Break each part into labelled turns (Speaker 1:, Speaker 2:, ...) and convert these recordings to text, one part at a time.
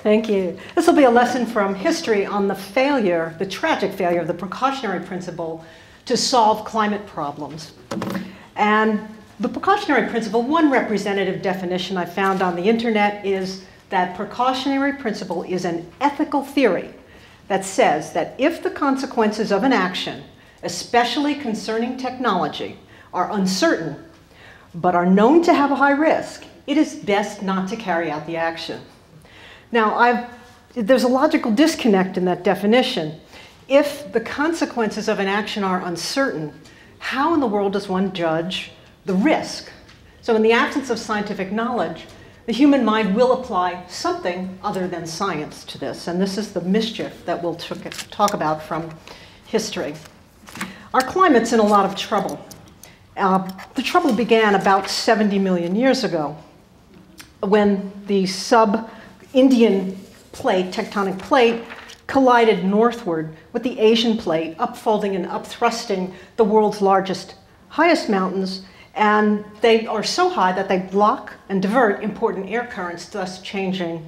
Speaker 1: Thank you. This will be a lesson from history on the failure, the tragic failure of the precautionary principle to solve climate problems. And the precautionary principle, one representative definition I found on the internet is that precautionary principle is an ethical theory that says that if the consequences of an action, especially concerning technology, are uncertain but are known to have a high risk, it is best not to carry out the action. Now, there's a logical disconnect in that definition. If the consequences of an action are uncertain, how in the world does one judge the risk? So in the absence of scientific knowledge, the human mind will apply something other than science to this, and this is the mischief that we'll talk about from history. Our climate's in a lot of trouble. The trouble began about 70 million years ago when the sub-Indian plate, tectonic plate, collided northward with the Asian plate, upfolding and upthrusting the world's highest mountains, and they are so high that they block and divert important air currents, thus changing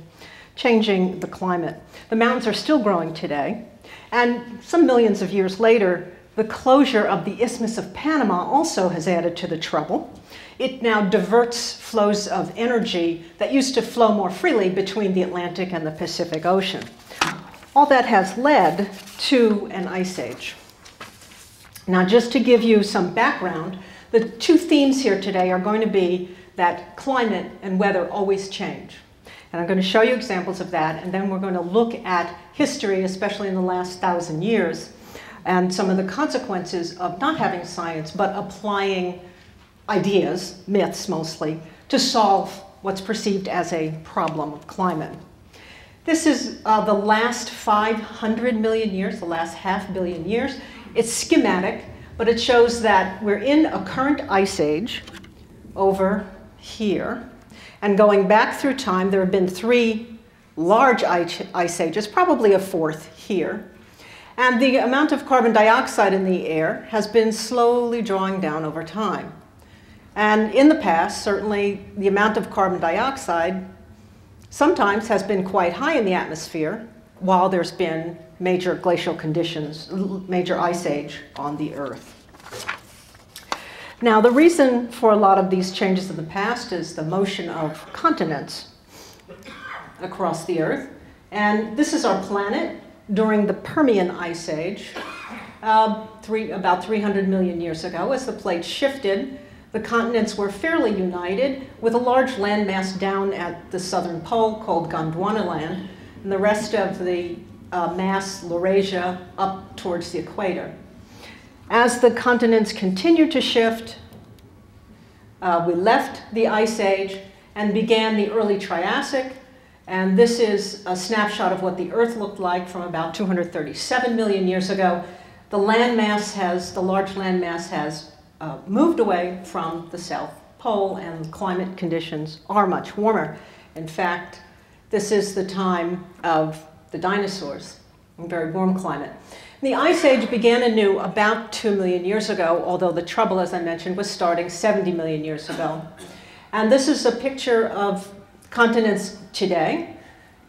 Speaker 1: the climate. The mountains are still growing today, and some millions of years later, the closure of the Isthmus of Panama also has added to the trouble. It now diverts flows of energy that used to flow more freely between the Atlantic and the Pacific Ocean. All that has led to an ice age. Now, just to give you some background, the two themes here today are going to be that climate and weather always change. And I'm going to show you examples of that, and then we're going to look at history, especially in the last 1,000 years, and some of the consequences of not having science, but applying ideas, myths mostly, to solve what's perceived as a problem of climate. This is the last 500 million years, the last half billion years. It's schematic, but it shows that we're in a current ice age over here. And going back through time, there have been 3 large ice ages, probably a 4th here. And the amount of carbon dioxide in the air has been slowly drawing down over time. And in the past, certainly the amount of carbon dioxide sometimes has been quite high in the atmosphere while there's been major glacial conditions, major ice age on the Earth. Now, the reason for a lot of these changes in the past is the motion of continents across the Earth. And this is our planet during the Permian Ice Age, about 300 million years ago. As the plate shifted, the continents were fairly united, with a large landmass down at the southern pole called Gondwanaland, and the rest of the mass, Laurasia, up towards the equator. As the continents continued to shift, we left the Ice Age and began the early Triassic. And this is a snapshot of what the Earth looked like from about 237 million years ago. The large landmass has moved away from the South Pole, and climate conditions are much warmer. In fact, this is the time of the dinosaurs, a very warm climate. The Ice Age began anew about 2 million years ago, although the trouble, as I mentioned, was starting 70 million years ago. And this is a picture of continents today,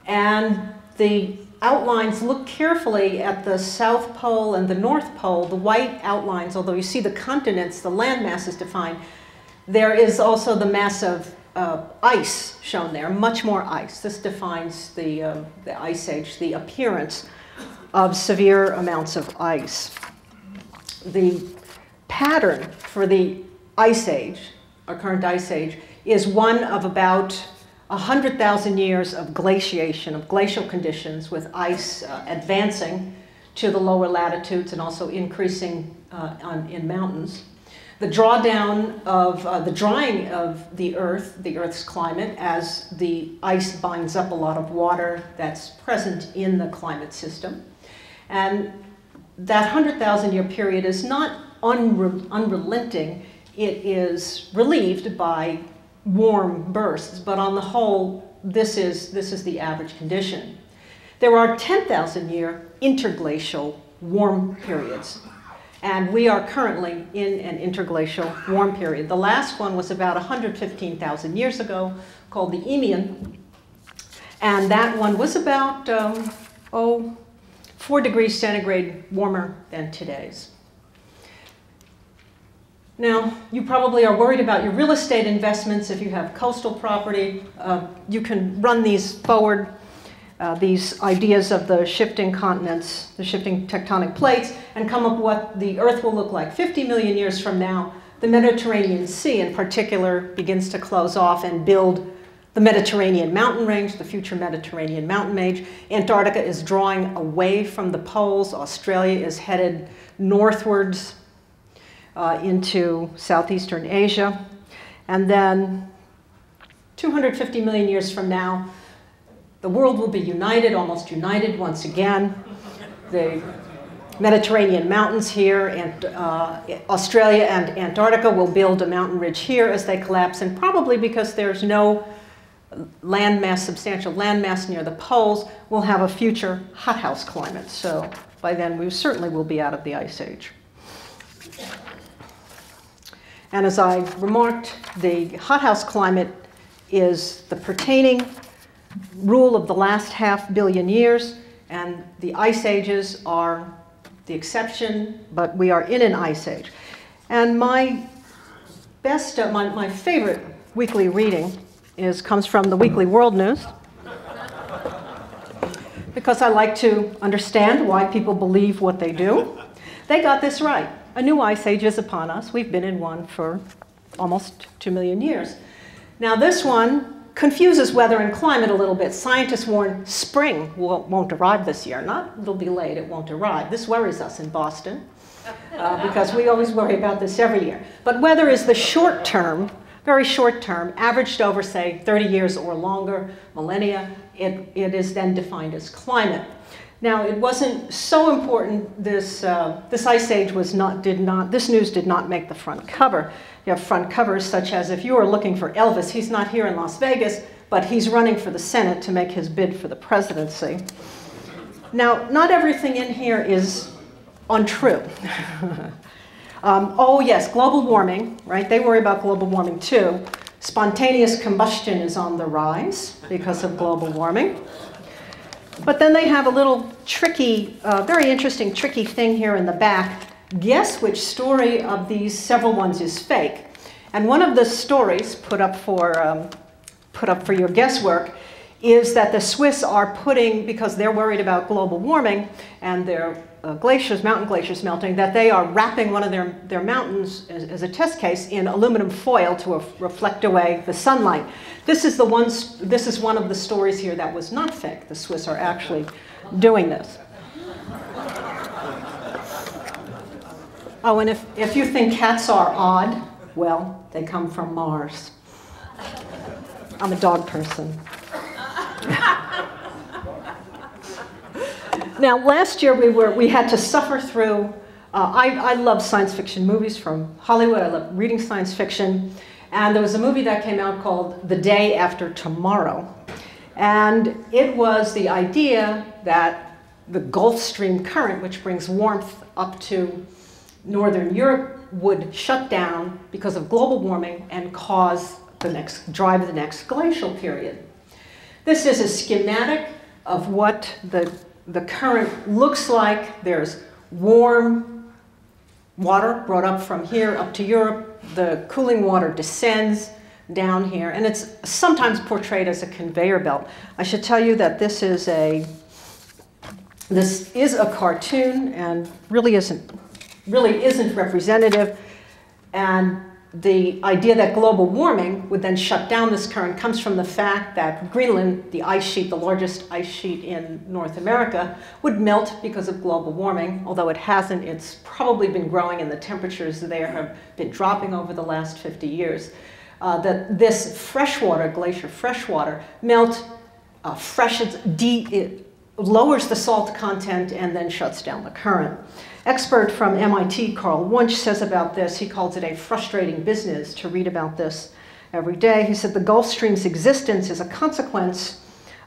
Speaker 1: and the outlines, look carefully at the South Pole and the North Pole, the white outlines, although you see the continents, the land mass is defined, there is also the mass of ice shown there, much more ice. This defines the Ice Age, the appearance of severe amounts of ice. The pattern for the Ice Age, our current Ice Age, is one of about 100,000 years of glaciation, of glacial conditions, with ice advancing to the lower latitudes and also increasing in mountains. The drawdown of the drying of the Earth's climate, as the ice binds up a lot of water that's present in the climate system. And that 100,000-year period is not unrelenting. It is relieved by warm bursts, but on the whole, this is the average condition. There are 10,000-year interglacial warm periods, and we are currently in an interglacial warm period. The last one was about 115,000 years ago, called the Eemian, And that one was about, 4 degrees centigrade warmer than today's. Now, you probably are worried about your real estate investments. If you have coastal property, you can run these forward, these ideas of the shifting continents, the shifting tectonic plates, and come up with what the Earth will look like 50 million years from now. The Mediterranean Sea, in particular, begins to close off and build the Mediterranean mountain range, the future Mediterranean mountain range. Antarctica is drawing away from the poles. Australia is headed northwards into southeastern Asia. And then 250 million years from now, the world will be united, almost united once again. The Mediterranean mountains here, and Australia and Antarctica will build a mountain ridge here as they collapse, and probably because there's no landmass, substantial landmass near the poles, we'll have a future hothouse climate. So by then we certainly will be out of the Ice Age. And as I remarked, the hothouse climate is the pertaining rule of the last $500 million years, and the ice ages are the exception, but we are in an ice age. And my best, my favorite weekly reading comes from the Weekly World News, because I like to understand why people believe what they do. They got this right. A new ice age is upon us. We've been in one for almost 2 million years. Now this one confuses weather and climate a little bit. Scientists warn spring won't arrive this year. Not it'll be late, it won't arrive. This worries us in Boston because we always worry about this every year. But weather is the short term, very short term, averaged over, say, 30 years or longer, millennia. It is then defined as climate. Now, it wasn't so important. This ice age this news did not make the front cover. You have front covers such as, if you are looking for Elvis, he's not here in Las Vegas, but he's running for the Senate to make his bid for the presidency. Now, not everything in here is untrue. Oh yes, global warming, right? They worry about global warming too. Spontaneous combustion is on the rise because of global warming. But then they have a little tricky, very interesting, tricky thing here in the back. Guess which story of these several ones is fake. And one of the stories put up for your guesswork is that the Swiss are putting, because they're worried about global warming and their glaciers, mountain glaciers melting, that they are wrapping one of their mountains as a test case in aluminum foil to reflect away the sunlight. This is one of the stories here that was not fake. The Swiss are actually doing this. Oh, and if you think cats are odd, well, they come from Mars. I'm a dog person. Now, last year we had to suffer through, I love science fiction movies from Hollywood. I love reading science fiction. And there was a movie that came out called The Day After Tomorrow. And it was the idea that the Gulf Stream current, which brings warmth up to Northern Europe, would shut down because of global warming and drive the next glacial period. This is a schematic of what the current looks like. There's warm water brought up from here up to Europe. The cooling water descends down here, and it's sometimes portrayed as a conveyor belt. I should tell you that this is a cartoon and really isn't representative. And the idea that global warming would then shut down this current comes from the fact that Greenland, the ice sheet, the largest ice sheet in North America, would melt because of global warming. Although it hasn't, it's probably been growing, and the temperatures there have been dropping over the last 50 years. That this freshwater, glacier freshwater, freshens, it lowers the salt content and then shuts down the current. Expert from MIT, Carl Wunsch, says about this, he calls it a frustrating business to read about this every day. He said the Gulf Stream's existence is a consequence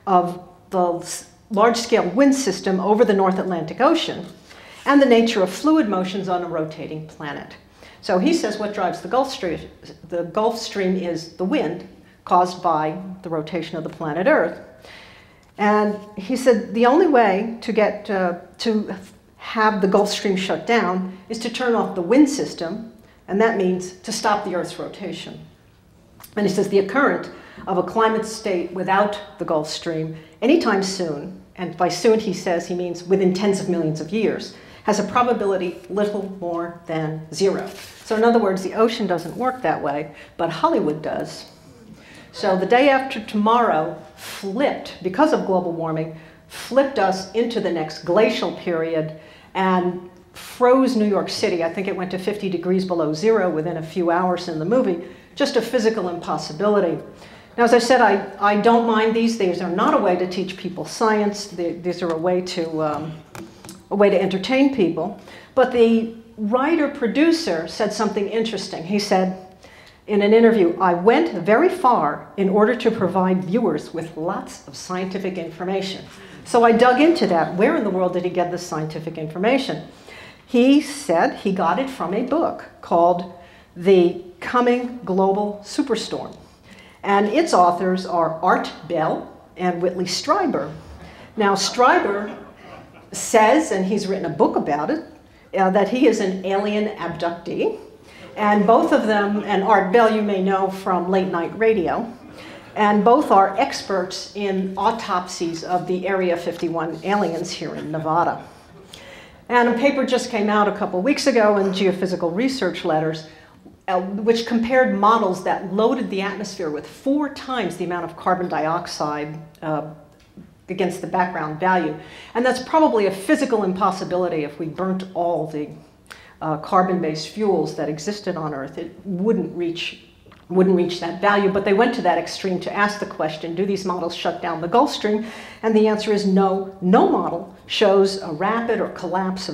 Speaker 1: of the large-scale wind system over the North Atlantic Ocean and the nature of fluid motions on a rotating planet. So he says what drives the Gulf Stream is the wind caused by the rotation of the planet Earth. And he said the only way to get to have the Gulf Stream shut down is to turn off the wind system, and that means to stop the Earth's rotation. And he says the occurrence of a climate state without the Gulf Stream anytime soon, and by soon he says he means within tens of millions of years, has a probability little more than 0. So in other words, the ocean doesn't work that way, but Hollywood does. So the day after tomorrow flipped, because of global warming, flipped us into the next glacial period and froze New York City. I think it went to 50 degrees below 0 within a few hours in the movie. Just a physical impossibility. Now, as I said, I don't mind these. These are not a way to teach people science. These are a way to entertain people. But the writer-producer said something interesting. He said in an interview, "I went very far in order to provide viewers with lots of scientific information." So I dug into that. Where in the world did he get this scientific information? He said he got it from a book called The Coming Global Superstorm. And its authors are Art Bell and Whitley Strieber. Now, Strieber says, and he's written a book about it, that he is an alien abductee. And both of them, and Art Bell you may know from late night radio, and both are experts in autopsies of the Area 51 aliens here in Nevada. And a paper just came out a couple weeks ago in Geophysical Research Letters, which compared models that loaded the atmosphere with 4 times the amount of carbon dioxide against the background value. And that's probably a physical impossibility. If we burnt all the carbon-based fuels that existed on Earth, it wouldn't reach that value. But they went to that extreme to ask the question, do these models shut down the Gulf Stream? And the answer is no. No model shows a rapid collapse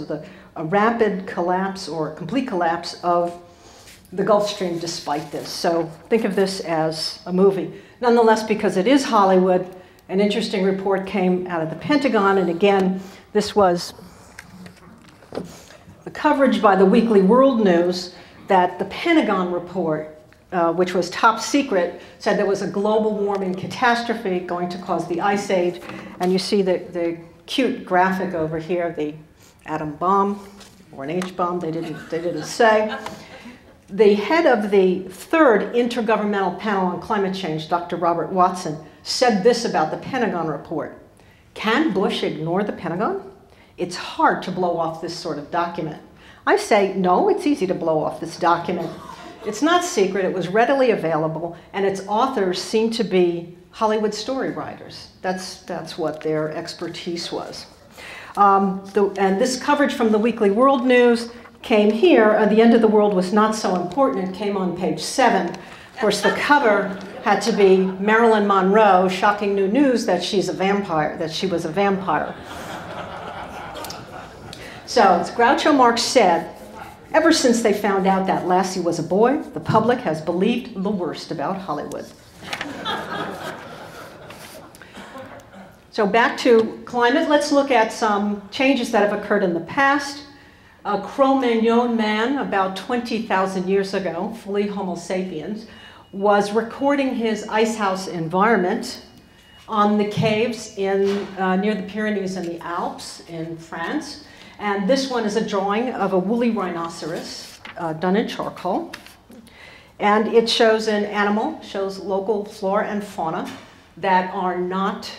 Speaker 1: or complete collapse of the Gulf Stream despite this. So think of this as a movie. Nonetheless, because it is Hollywood, an interesting report came out of the Pentagon, and again, this was the coverage by the Weekly World News that the Pentagon report, which was top secret, said there was a global warming catastrophe going to cause the Ice Age. And you see the cute graphic over here, the atom bomb, or an H-bomb, they didn't say. The head of the 3rd Intergovernmental Panel on Climate Change, Dr. Robert Watson, said this about the Pentagon report. Can Bush ignore the Pentagon? It's hard to blow off this sort of document. I say, no, it's easy to blow off this document. It's not secret, it was readily available, and its authors seem to be Hollywood story writers. That's what their expertise was. And this coverage from the Weekly World News came here. The end of the world was not so important. It came on page 7. Of course, the cover had to be Marilyn Monroe, shocking new news that she's a vampire, that she was a vampire. So, as Groucho Marx said, ever since they found out that Lassie was a boy, the public has believed the worst about Hollywood. So back to climate, let's look at some changes that have occurred in the past. A Cro-Magnon man, about 20,000 years ago, fully Homo sapiens, was recording his icehouse environment on the caves near the Pyrenees and the Alps in France. And this one is a drawing of a woolly rhinoceros done in charcoal. And it shows an animal, shows local flora and fauna that are not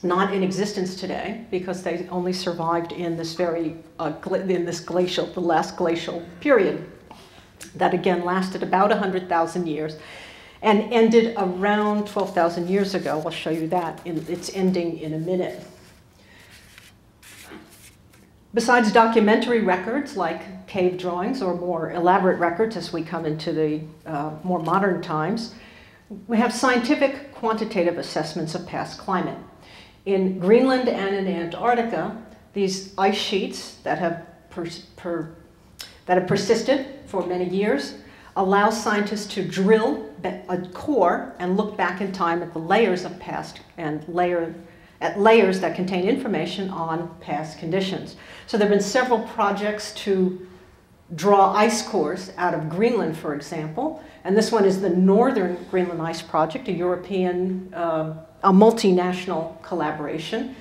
Speaker 1: in existence today because they only survived in this the last glacial period that again lasted about 100,000 years and ended around 12,000 years ago. I'll show you that. It's ending in a minute. Besides documentary records like cave drawings or more elaborate records as we come into the more modern times, we have scientific quantitative assessments of past climate. In Greenland and in Antarctica, these ice sheets that have persisted for many years allow scientists to drill a core and look back in time at the layers of past and at layers that contain information on past conditions. So there have been several projects to draw ice cores out of Greenland, for example. And this one is the Northern Greenland Ice Project, a European, a multinational collaboration.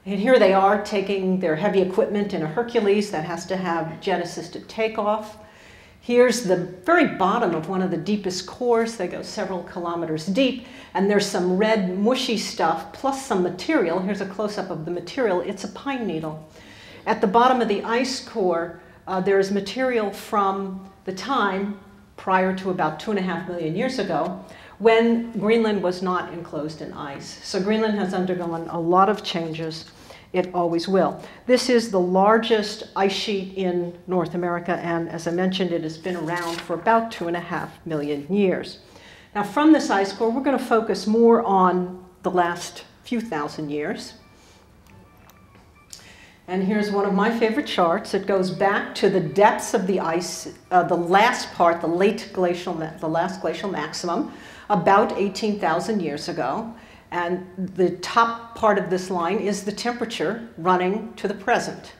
Speaker 1: And here they are taking their heavy equipment in a Hercules that has to have jet-assisted takeoff. Here's the very bottom of one of the deepest cores. They go several kilometers deep, and there's some red mushy stuff plus some material. Here's a close-up of the material. It's a pine needle. At the bottom of the ice core, there's material from the time prior to about 2.5 million years ago, when Greenland was not enclosed in ice. So Greenland has undergone a lot of changes. It always will. This is the largest ice sheet in North America, and as I mentioned, it has been around for about 2.5 million years. Now, from this ice core, we're going to focus more on the last few thousand years. And here's one of my favorite charts. It goes back to the depths of the ice, the last part, the last glacial maximum, about 18,000 years ago. And the top part of this line is the temperature running to the present.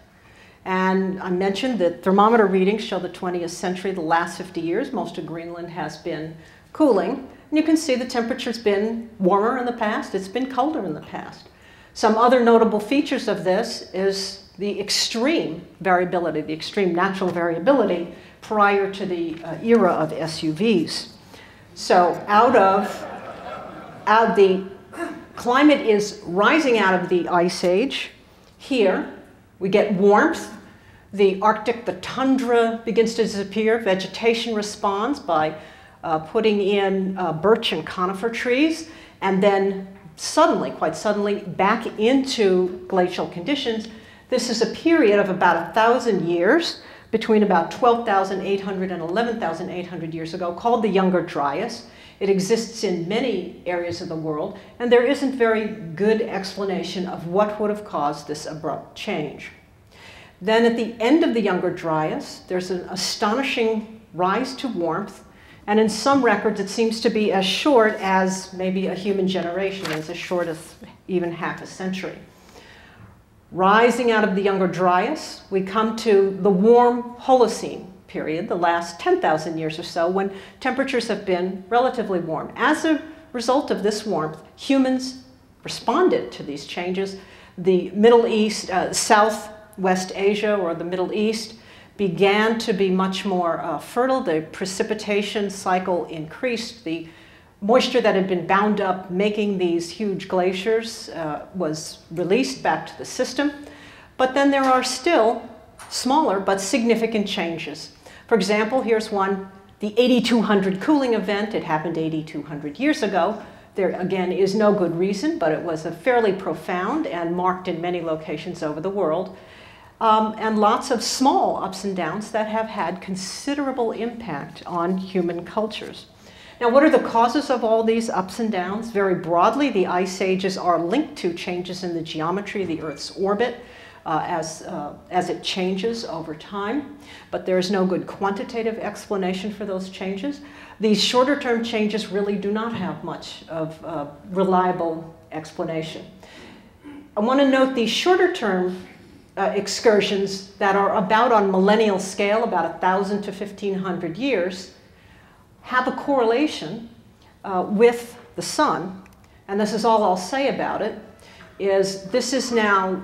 Speaker 1: And I mentioned that thermometer readings show the 20th century, the last 50 years. Most of Greenland has been cooling. And you can see the temperature's been warmer in the past. It's been colder in the past. Some other notable features of this is the extreme variability, the extreme natural variability prior to the era of SUVs. So the climate is rising out of the ice age. Here, we get warmth. The Arctic, the tundra begins to disappear. Vegetation responds by putting in birch and conifer trees, and then suddenly, quite suddenly, back into glacial conditions. This is a period of about 1,000 years, between about 12,800 and 11,800 years ago, called the Younger Dryas. It exists in many areas of the world, and there isn't very good explanation of what would have caused this abrupt change. Then at the end of the Younger Dryas, there's an astonishing rise to warmth, and in some records it seems to be as short as maybe a human generation, as short as even half a century. Rising out of the Younger Dryas, we come to the warm Holocene period, the last 10,000 years or so, when temperatures have been relatively warm. As a result of this warmth, humans responded to these changes. The Middle East, Southwest Asia, or the Middle East, began to be much more fertile. The precipitation cycle increased. The moisture that had been bound up making these huge glaciers was released back to the system. But then there are still smaller but significant changes. For example, here's one, the 8200 cooling event. It happened 8,200 years ago. There, again, is no good reason, but it was a fairly profound and marked in many locations over the world. And lots of small ups and downs that have had considerable impact on human cultures. Now, what are the causes of all these ups and downs? Very broadly, the ice ages are linked to changes in the geometry of the Earth's orbit as it changes over time. But there is no good quantitative explanation for those changes. These shorter-term changes really do not have much of reliable explanation. I want to note these shorter-term excursions that are about on millennial scale, about 1,000 to 1,500 years, have a correlation with the sun. And this is all I'll say about it, is this is now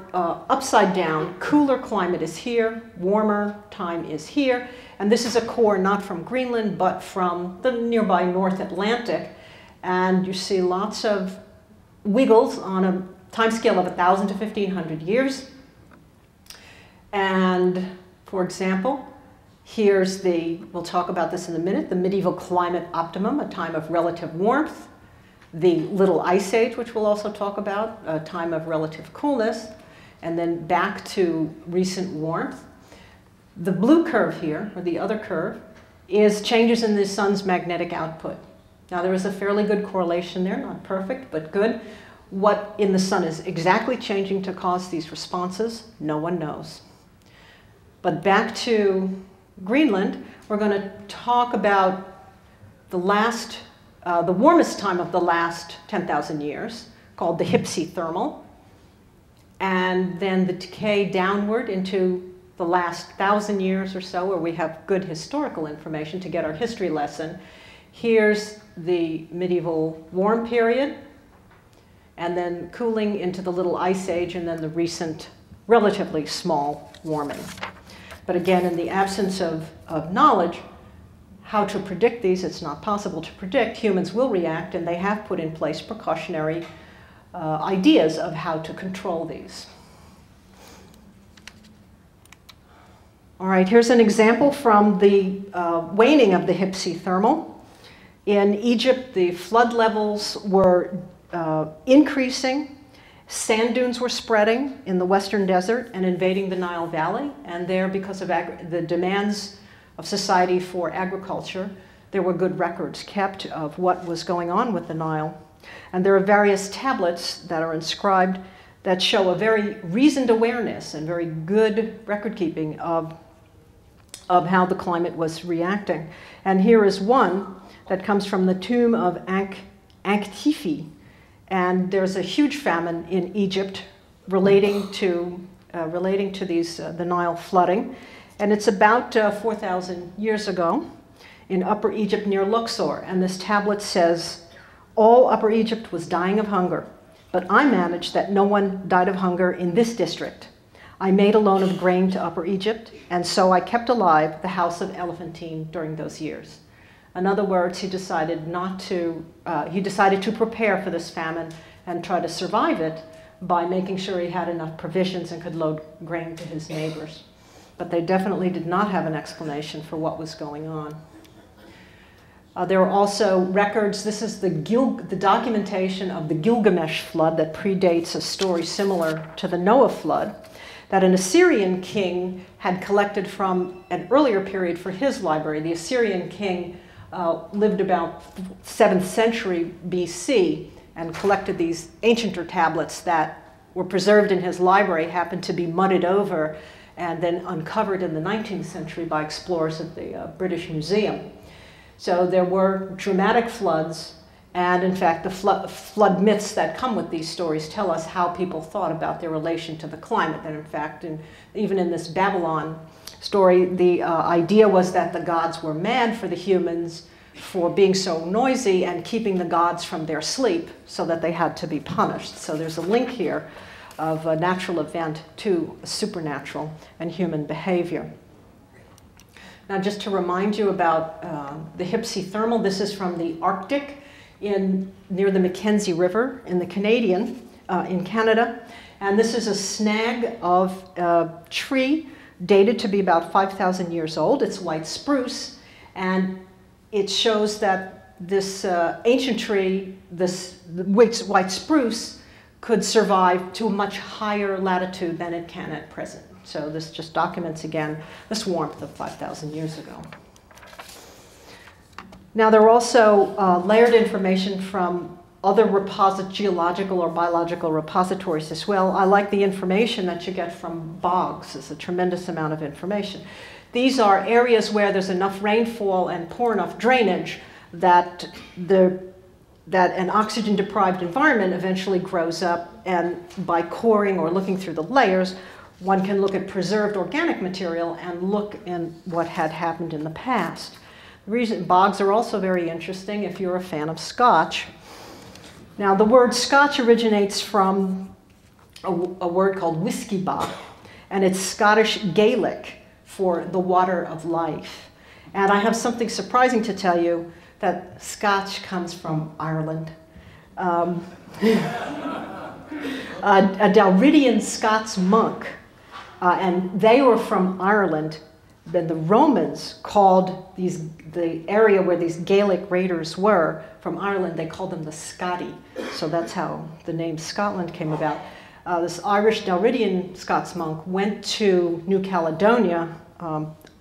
Speaker 1: upside down. Cooler climate is here, warmer time is here. And this is a core not from Greenland, but from the nearby North Atlantic. And you see lots of wiggles on a time scale of 1,000 to 1,500 years. And for example, here's we'll talk about this in a minute, the medieval climate optimum, a time of relative warmth. The Little Ice Age, which we'll also talk about, a time of relative coolness. And then back to recent warmth. The blue curve here, or the other curve, is changes in the sun's magnetic output. Now there is a fairly good correlation there, not perfect, but good. What in the sun is exactly changing to cause these responses, no one knows. But back to Greenland, we're going to talk about the warmest time of the last 10,000 years, called the hypsithermal, and then the decay downward into the last 1,000 years or so, where we have good historical information to get our history lesson. Here's the medieval warm period, and then cooling into the Little Ice Age, and then the recent relatively small warming. But again, in the absence of knowledge, how to predict these, it's not possible to predict. Humans will react, and they have put in place precautionary ideas of how to control these. All right, here's an example from the waning of the hypsithermal. In Egypt, the flood levels were increasing. Sand dunes were spreading in the western desert and invading the Nile Valley. And there, because of the demands of society for agriculture, there were good records kept of what was going on with the Nile. And there are various tablets that are inscribed that show a very reasoned awareness and very good record keeping of how the climate was reacting. And here is one that comes from the tomb of Ankh-Tifi. And there's a huge famine in Egypt relating to the Nile flooding. And it's about 4,000 years ago in Upper Egypt near Luxor. And this tablet says, "All Upper Egypt was dying of hunger, but I managed that no one died of hunger in this district. I made a loan of grain to Upper Egypt, and so I kept alive the house of Elephantine during those years." In other words, he decided to prepare for this famine and try to survive it by making sure he had enough provisions and could load grain to his neighbors. But they definitely did not have an explanation for what was going on. There are also records. This is the documentation of the Gilgamesh Flood that predates a story similar to the Noah flood, that an Assyrian king had collected from an earlier period for his library. The Assyrian king lived about 7th century BC and collected these ancienter tablets that were preserved in his library, happened to be mudded over and then uncovered in the 19th century by explorers at the British Museum. So there were dramatic floods, and in fact the flood myths that come with these stories tell us how people thought about their relation to the climate. And in fact, even in this Babylon story, the idea was that the gods were mad for the humans for being so noisy and keeping the gods from their sleep, so that they had to be punished. So there's a link here of a natural event to supernatural and human behavior. Now, just to remind you about the hypsithermal, this is from the Arctic near the Mackenzie River in the in Canada. And this is a snag of a tree dated to be about 5,000 years old. It's white spruce, and it shows that this ancient tree, this white spruce, could survive to a much higher latitude than it can at present. So this just documents, again, this warmth of 5,000 years ago. Now, there are also layered information from other geological or biological repositories as well. I like the information that you get from bogs. It's a tremendous amount of information. These are areas where there's enough rainfall and poor enough drainage that an oxygen-deprived environment eventually grows up, and by coring or looking through the layers, one can look at preserved organic material and look in what had happened in the past. The reason bogs are also very interesting if you're a fan of Scotch. Now, the word Scotch originates from a word called Whisky bog, and it's Scottish Gaelic for the water of life. And I have something surprising to tell you, that Scotch comes from Ireland. A Dalridian Scots monk, and they were from Ireland. Then the Romans called the area where these Gaelic raiders were from Ireland, they called them the Scoti. So that's how the name Scotland came about. This Irish Dalridian Scots monk went to New Caledonia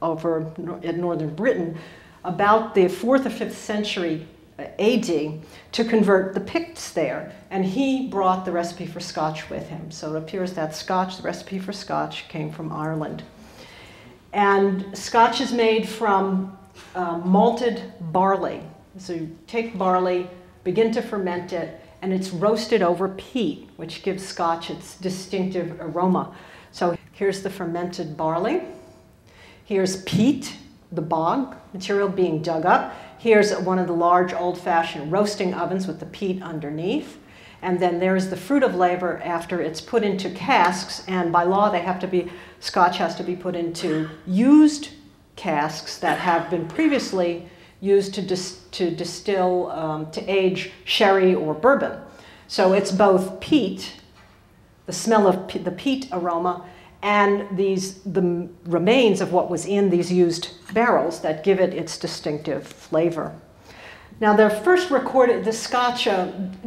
Speaker 1: over in northern Britain about the 4th or 5th century AD to convert the Picts there. And he brought the recipe for Scotch with him. So it appears that Scotch, the recipe for Scotch, came from Ireland. And Scotch is made from malted barley. So you take barley, begin to ferment it, and it's roasted over peat, which gives Scotch its distinctive aroma. So Here's the fermented barley. Here's peat, the bog material being dug up. Here's one of the large old-fashioned roasting ovens with the peat underneath. And then there's the fruit of labor after it's put into casks, and by law Scotch has to be put into used casks that have been previously used to distill, to age sherry or bourbon. So it's both peat, the smell of the peat aroma, and the remains of what was in these used barrels that give it its distinctive flavor. Now, the first recorded, the Scotch,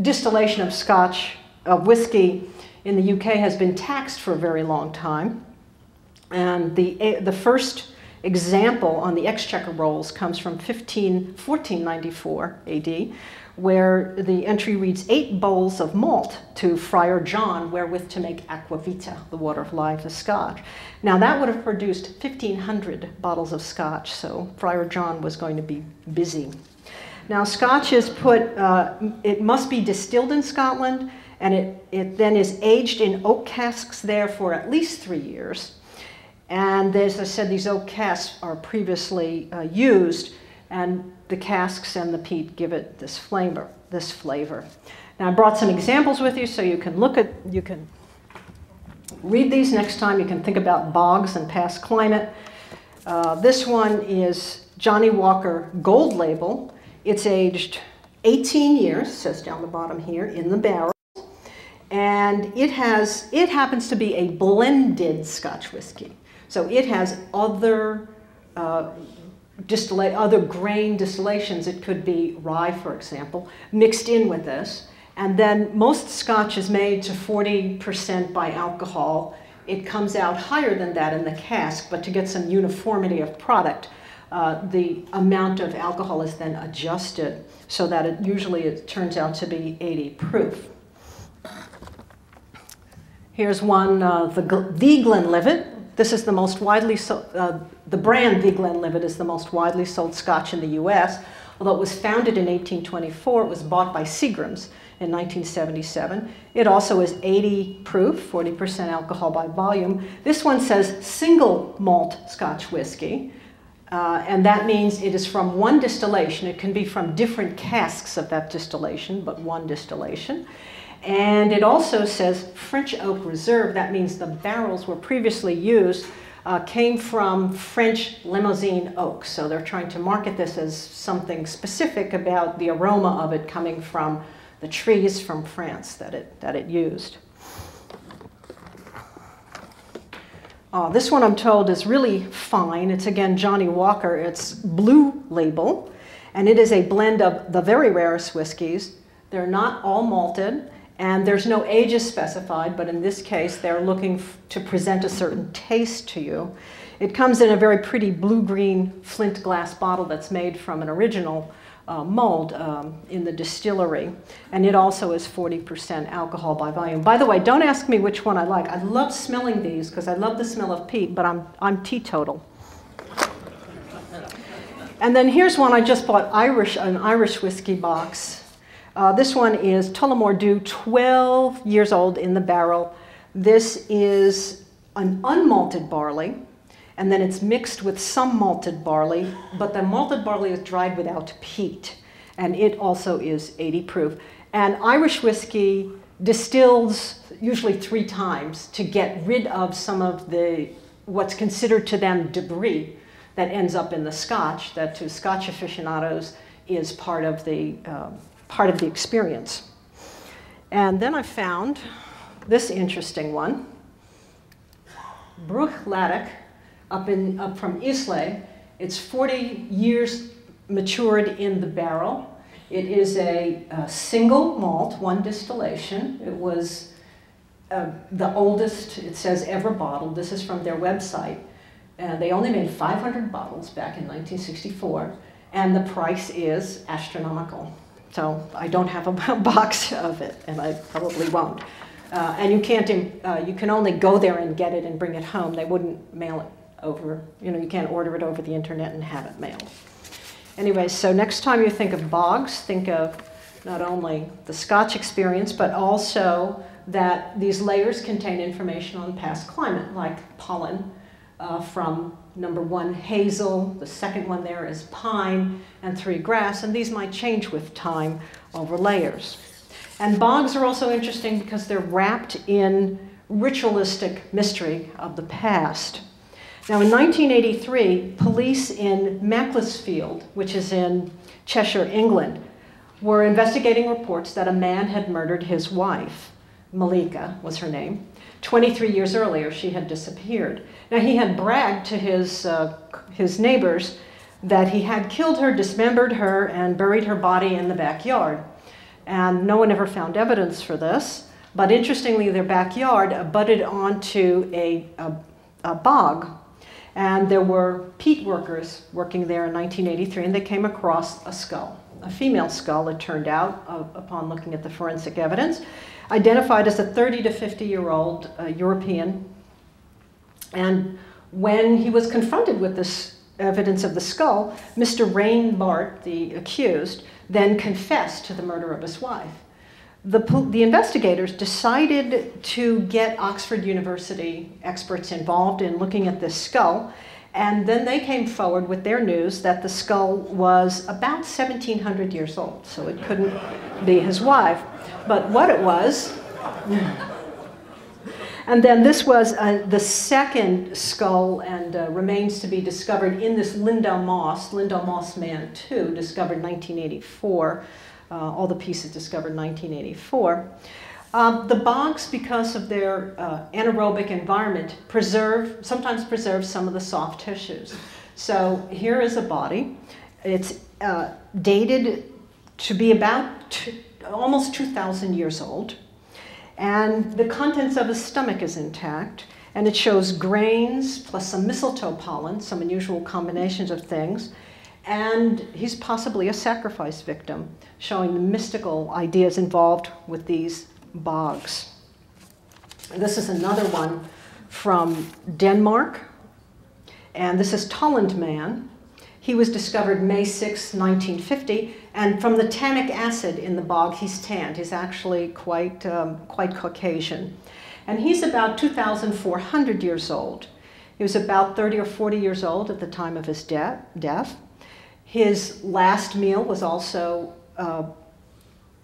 Speaker 1: distillation of Scotch, of whiskey in the UK has been taxed for a very long time. And the first example on the Exchequer rolls comes from 1494 AD, where the entry reads 8 bowls of malt to Friar John, wherewith to make aquavita, the water of life, the Scotch. Now, that would have produced 1,500 bottles of Scotch, so Friar John was going to be busy. Now, Scotch is it must be distilled in Scotland, and it then is aged in oak casks there for at least 3 years. And as I said, these oak casks are previously used, and the casks and the peat give it this flavor. Now, I brought some examples with you so you can read these next time. You can think about bogs and past climate. This one is Johnnie Walker Gold Label. It's aged 18 years, says down the bottom here, in the barrel. And it happens to be a blended Scotch whiskey. So it has other grain distillations. It could be rye, for example, mixed in with this. And then most Scotch is made to 40% by alcohol. It comes out higher than that in the cask, but to get some uniformity of product, the amount of alcohol is then adjusted so that it turns out to be 80 proof. Here's one, the Glenlivet. This is the most widely sold, the brand The Glenlivet is the most widely sold Scotch in the US. Although it was founded in 1824, it was bought by Seagram's in 1977. It also is 80 proof, 40% alcohol by volume. This one says single malt Scotch whiskey. And that means it is from one distillation. It can be from different casks of that distillation, but one distillation. And it also says French oak reserve. That means the barrels were previously used came from French Limousin oak. So they're trying to market this as something specific about the aroma of it coming from the trees from France that it used. This one, I'm told, is really fine. It's, again, Johnnie Walker. It's Blue Label, and it is a blend of the very rarest whiskeys. They're not all malted, and there's no ages specified, but in this case, they're looking to present a certain taste to you. It comes in a very pretty blue-green flint glass bottle that's made from an original mold in the distillery, and it also is 40% alcohol by volume. By the way, don't ask me which one I like. I love smelling these because I love the smell of peat, but I'm teetotal. And then here's one I just bought, an Irish whiskey box. This one is Tullamore Dew, 12 years old in the barrel. This is an unmalted barley, and then it's mixed with some malted barley, but the malted barley is dried without peat, and it also is 80 proof. And Irish whiskey distills usually 3 times to get rid of some of what's considered to them debris that ends up in the Scotch, that to Scotch aficionados is part of the experience. And then I found this interesting one, Bruichladdich, up from Islay. It's 40 years matured in the barrel. It is a single malt, one distillation. It was the oldest, it says, ever bottled. This is from their website. They only made 500 bottles back in 1964, and the price is astronomical. So I don't have a box of it, and I probably won't. And you can only go there and get it and bring it home. They wouldn't mail it over, you can't order it over the internet and have it mailed. Anyway, so next time you think of bogs, think of not only the Scotch experience, but also that these layers contain information on past climate, like pollen from number 1, hazel, the second one there is pine, and 3, grass, and these might change with time over layers. And bogs are also interesting because they're wrapped in ritualistic mystery of the past. Now in 1983, police in Macclesfield, which is in Cheshire, England, were investigating reports that a man had murdered his wife. Malika was her name. 23 years earlier, she had disappeared. Now he had bragged to his neighbors that he had killed her, dismembered her, and buried her body in the backyard. And no one ever found evidence for this. But interestingly, their backyard abutted onto a bog. And there were peat workers working there in 1983, and they came across a skull, a female skull, it turned out, upon looking at the forensic evidence, identified as a 30 to 50-year-old European. And when he was confronted with this evidence of the skull, Mr. Rain Bart, the accused, then confessed to the murder of his wife. The investigators decided to get Oxford University experts involved in looking at this skull, and then they came forward with their news that the skull was about 1,700 years old, so it couldn't be his wife. But what it was, and then this was the second skull and remains to be discovered in this Lindau Moss Man 2, discovered 1984. All the pieces discovered 1984. The bogs, because of their anaerobic environment, sometimes preserve some of the soft tissues. So here is a body. It's dated to be about almost 2,000 years old. And the contents of his stomach is intact. And it shows grains plus some mistletoe pollen, some unusual combinations of things. And he's possibly a sacrifice victim, showing the mystical ideas involved with these bogs. And this is another one from Denmark, and this is Tolland Man. He was discovered May 6, 1950, and from the tannic acid in the bog, he's tanned. He's actually quite Caucasian. And he's about 2,400 years old. He was about 30 or 40 years old at the time of his death. His last meal was also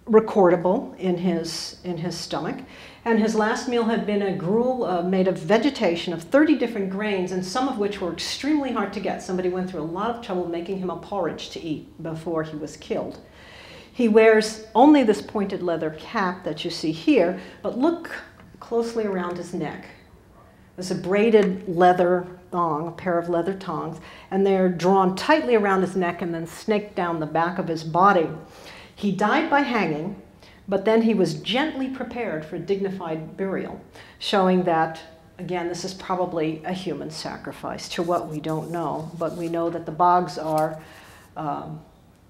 Speaker 1: recordable in his stomach. And his last meal had been a gruel made of vegetation of 30 different grains, and some of which were extremely hard to get. Somebody went through a lot of trouble making him a porridge to eat before he was killed. He wears only this pointed leather cap that you see here, but look closely around his neck. There's a braided leather thong, a pair of leather tongs, and they're drawn tightly around his neck and then snaked down the back of his body. He died by hanging, but then he was gently prepared for dignified burial, showing that, again, this is probably a human sacrifice. To what we don't know, but we know that the bogs have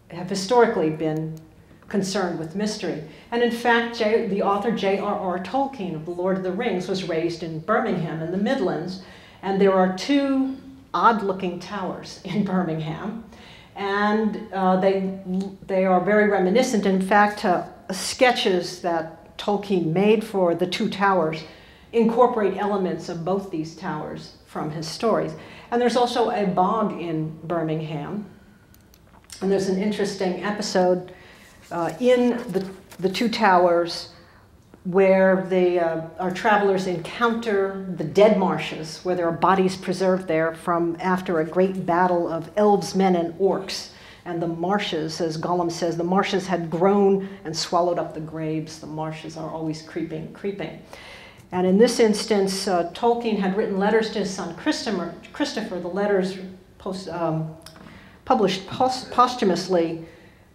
Speaker 1: historically been concerned with mystery. And in fact, the author J.R.R. Tolkien of The Lord of the Rings was raised in Birmingham in the Midlands, and there are 2 odd-looking towers in Birmingham, and they are very reminiscent. In fact, sketches that Tolkien made for the 2 towers incorporate elements of both these towers from his stories. And there's also a bog in Birmingham, and there's an interesting episode in the 2 towers where our travelers encounter the dead marshes, where there are bodies preserved there from after a great battle of elves, men, and orcs. And the marshes, as Gollum says, the marshes had grown and swallowed up the graves. The marshes are always creeping. And in this instance, Tolkien had written letters to his son Christopher. The letters published posthumously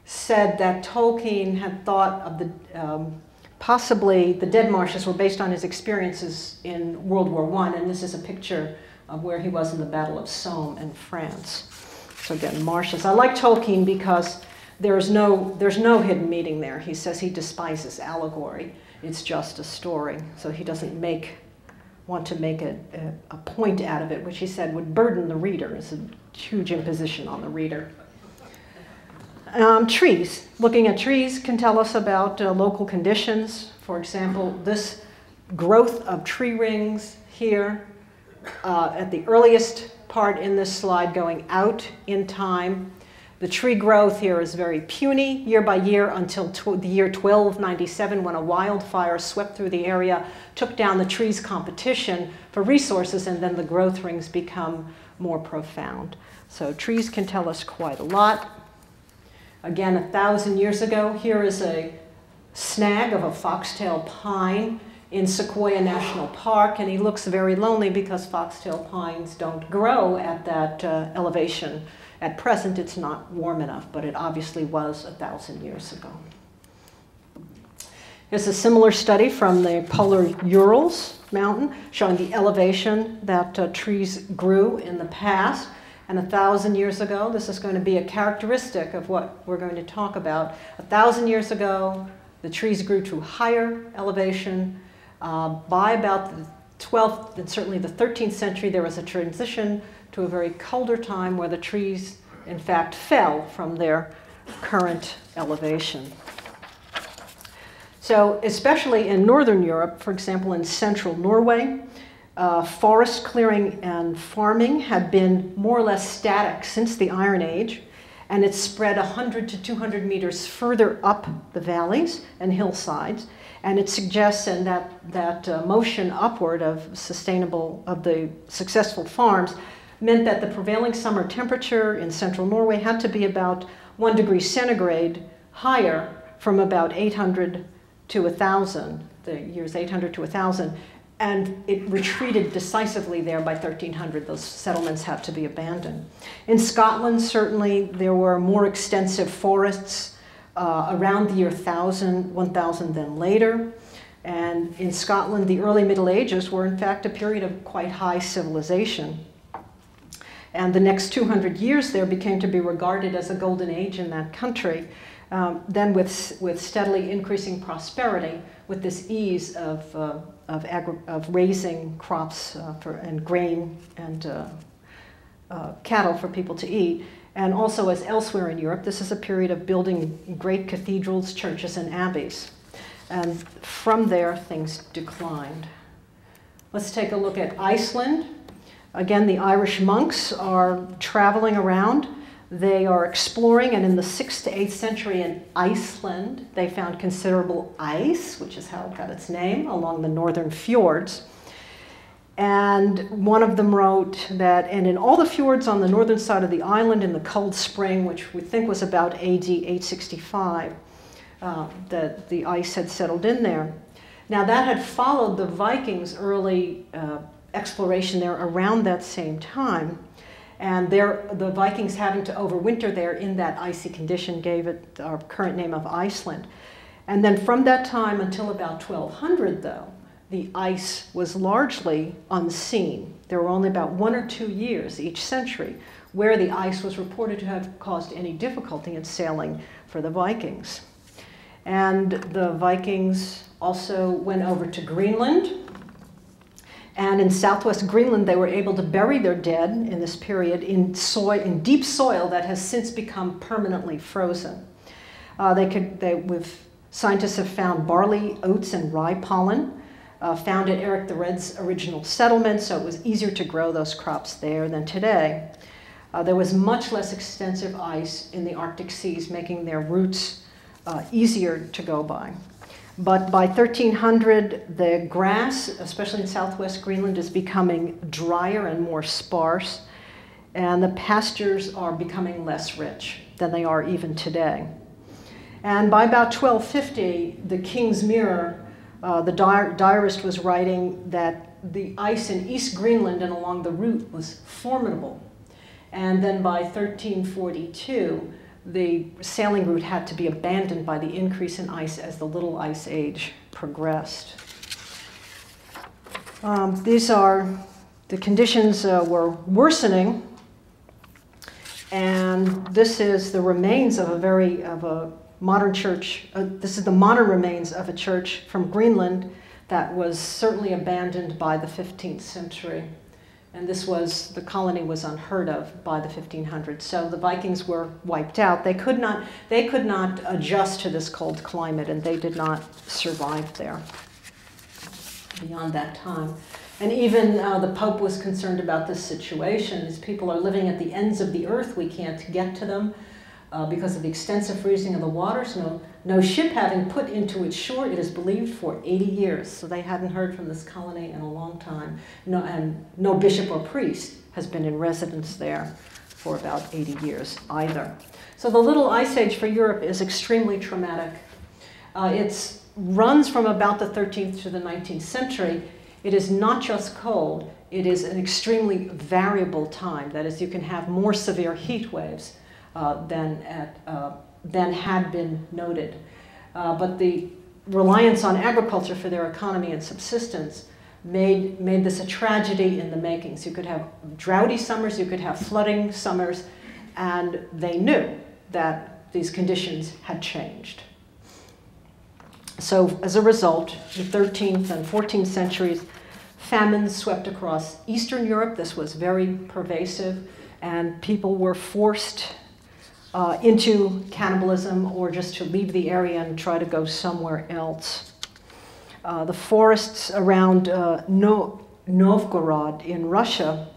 Speaker 1: said that Tolkien had thought of possibly the dead marshes were based on his experiences in World War I, and this is a picture of where he was in the Battle of Somme in France. So again, marshes. I like Tolkien because there's no hidden meaning there. He says he despises allegory. It's just a story. So he doesn't want to make a point out of it, which he said would burden the reader. It's a huge imposition on the reader. Trees. Looking at trees can tell us about local conditions. For example, this growth of tree rings here at the earliest part in this slide going out in time. The tree growth here is very puny year by year until the year 1297, when a wildfire swept through the area, took down the trees' competition for resources, and then the growth rings become more profound. So trees can tell us quite a lot. Again, 1,000 years ago, here is a snag of a foxtail pine in Sequoia National Park, and he looks very lonely because foxtail pines don't grow at that elevation. At present, it's not warm enough, but it obviously was 1,000 years ago. Here's a similar study from the polar Urals mountain showing the elevation that trees grew in the past. And 1,000 years ago, this is going to be a characteristic of what we're going to talk about. 1,000 years ago, the trees grew to higher elevation. By about the 12th and certainly the 13th century, there was a transition to a very colder time where the trees, in fact, fell from their current elevation. So especially in Northern Europe, for example, in central Norway, forest clearing and farming had been more or less static since the Iron Age, and it spread 100 to 200 meters further up the valleys and hillsides. And it suggests that motion upward of the successful farms meant that the prevailing summer temperature in central Norway had to be about 1 degree centigrade higher from about 800 to 1,000, the years 800 to 1,000, and it retreated decisively there by 1300. Those settlements had to be abandoned. In Scotland, certainly, there were more extensive forests around the year 1000 than later. And in Scotland, the early Middle Ages were, in fact, a period of quite high civilization. And the next 200 years there became to be regarded as a golden age in that country. Then with steadily increasing prosperity, with this ease of raising crops and grain and cattle for people to eat. And also, as elsewhere in Europe, this is a period of building great cathedrals, churches, and abbeys. And from there, things declined. Let's take a look at Iceland. Again, the Irish monks are traveling around. They are exploring, and in the 6th to 8th century in Iceland, they found considerable ice, which is how it got its name, along the northern fjords. And one of them wrote that, and in all the fjords on the northern side of the island in the cold spring, which we think was about AD 865, that the ice had settled in there. Now that had followed the Vikings' early exploration there around that same time. And the Vikings having to overwinter there in that icy condition gave it our current name of Iceland. And then from that time until about 1200, though, the ice was largely unseen. There were only about 1 or 2 years each century where the ice was reported to have caused any difficulty in sailing for the Vikings. And the Vikings also went over to Greenland. And in southwest Greenland, they were able to bury their dead in this period in deep soil that has since become permanently frozen. Scientists have found barley, oats, and rye pollen found at Eric the Red's original settlement, so it was easier to grow those crops there than today. There was much less extensive ice in the Arctic seas, making their routes easier to go by. But by 1300, the grass, especially in southwest Greenland, is becoming drier and more sparse, and the pastures are becoming less rich than they are even today. And by about 1250, the King's Mirror, the diarist was writing that the ice in East Greenland and along the route was formidable. And then by 1342, the sailing route had to be abandoned by the increase in ice as the Little Ice Age progressed. The conditions were worsening, and this is the remains of a modern church. This is the modern remains of a church from Greenland that was certainly abandoned by the 15th century. And the colony was unheard of by the 1500s. So the Vikings were wiped out. They could not adjust to this cold climate, and they did not survive there. beyond that time. And even the Pope was concerned about this situation. As people are living at the ends of the earth, we can't get to them because of the extensive freezing of the waters. No ship having put into its shore, it is believed, for 80 years. So they hadn't heard from this colony in a long time. And no bishop or priest has been in residence there for about 80 years either. So the Little Ice Age for Europe is extremely traumatic. It runs from about the 13th to the 19th century. It is not just cold, it is an extremely variable time. That is, you can have more severe heat waves than had been noted. But the reliance on agriculture for their economy and subsistence made this a tragedy in the making. So you could have droughty summers, you could have flooding summers, and they knew that these conditions had changed. So as a result, the 13th and 14th centuries, famines swept across Eastern Europe. This was very pervasive, and people were forced into cannibalism or just to leave the area and try to go somewhere else. The forests around Novgorod in Russia,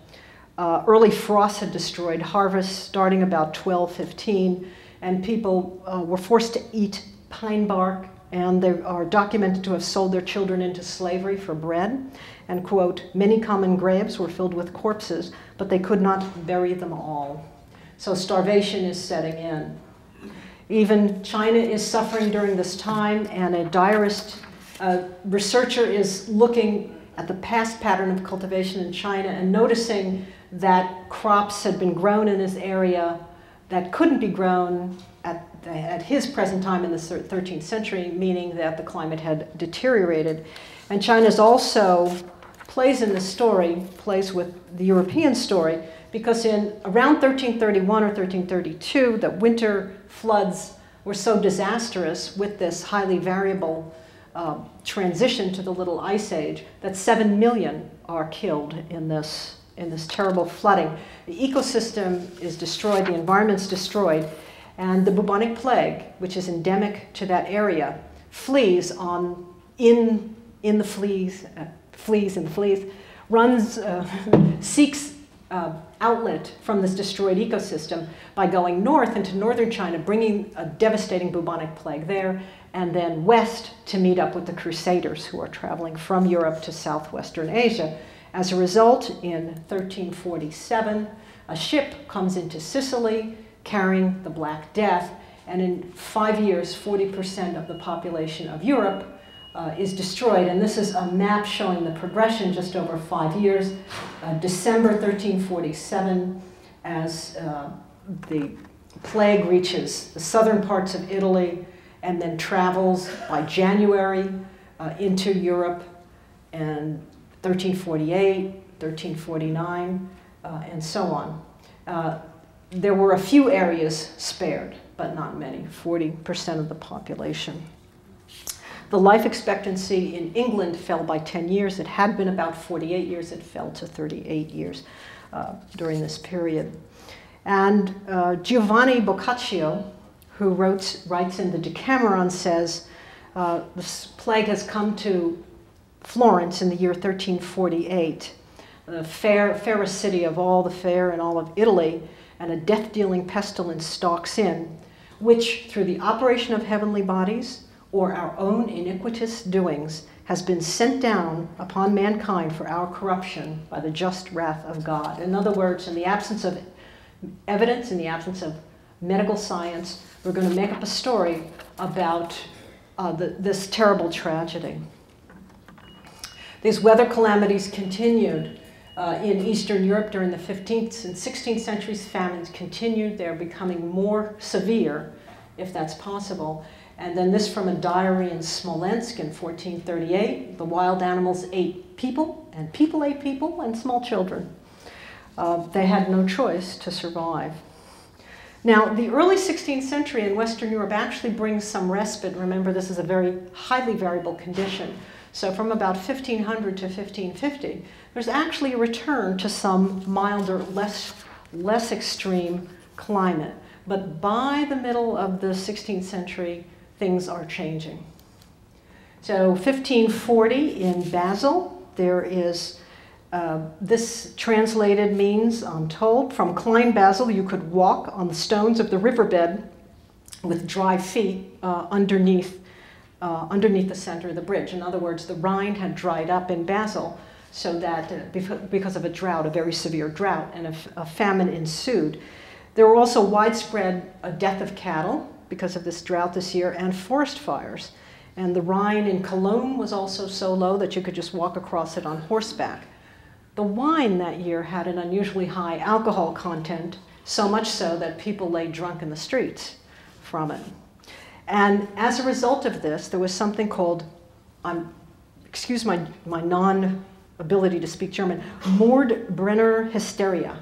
Speaker 1: early frosts had destroyed harvests starting about 1215, and people were forced to eat pine bark, and they are documented to have sold their children into slavery for bread. And, quote, many common graves were filled with corpses, but they could not bury them all. So starvation is setting in. Even China is suffering during this time, and a diarist researcher is looking at the past pattern of cultivation in China and noticing that crops had been grown in this area that couldn't be grown at his present time in the 13th century, meaning that the climate had deteriorated. And China also plays in this story, plays with the European story, because in around 1331 or 1332, the winter floods were so disastrous with this highly variable transition to the Little Ice Age that 7 million are killed in this terrible flooding. The ecosystem is destroyed, the environment's destroyed, and the bubonic plague, which is endemic to that area, flees in the fleas, runs, seeks outlet from this destroyed ecosystem by going north into northern China, bringing a devastating bubonic plague there, and then west to meet up with the Crusaders who are traveling from Europe to southwestern Asia. As a result, in 1347, a ship comes into Sicily carrying the Black Death, and in 5 years, 40% of the population of Europe is destroyed. And this is a map showing the progression just over 5 years. December 1347, as the plague reaches the southern parts of Italy and then travels by January into Europe, and 1348, 1349, and so on. There were a few areas spared, but not many, 40% of the population. The life expectancy in England fell by 10 years. It had been about 48 years. It fell to 38 years during this period. And Giovanni Boccaccio, who writes in the Decameron, says, this plague has come to Florence in the year 1348, the fairest city of all the fair in all of Italy, and a death-dealing pestilence stalks in, which, through the operation of heavenly bodies or our own iniquitous doings, has been sent down upon mankind for our corruption by the just wrath of God. In other words, in the absence of evidence, in the absence of medical science, we're going to make up a story about this terrible tragedy. These weather calamities continued in Eastern Europe during the 15th and 16th centuries. Famines continued. They're becoming more severe, if that's possible. And then this from a diary in Smolensk in 1438. The wild animals ate people, and people ate people, and small children. They had no choice to survive. Now, the early 16th century in Western Europe actually brings some respite. Remember, this is a very highly variable condition. So from about 1500 to 1550, there's actually a return to some milder, less extreme climate. But by the middle of the 16th century, things are changing. So 1540 in Basel, there is, this translated means, I'm told, from Klein Basel you could walk on the stones of the riverbed with dry feet underneath the center of the bridge. In other words, the Rhine had dried up in Basel so that because of a drought, a very severe drought, and a famine ensued. There were also widespread death of cattle because of this drought this year, and forest fires. And the Rhine in Cologne was also so low that you could just walk across it on horseback. The wine that year had an unusually high alcohol content, so much so that people lay drunk in the streets from it. And as a result of this, there was something called, excuse my non-ability to speak German, Mordbrenner hysteria.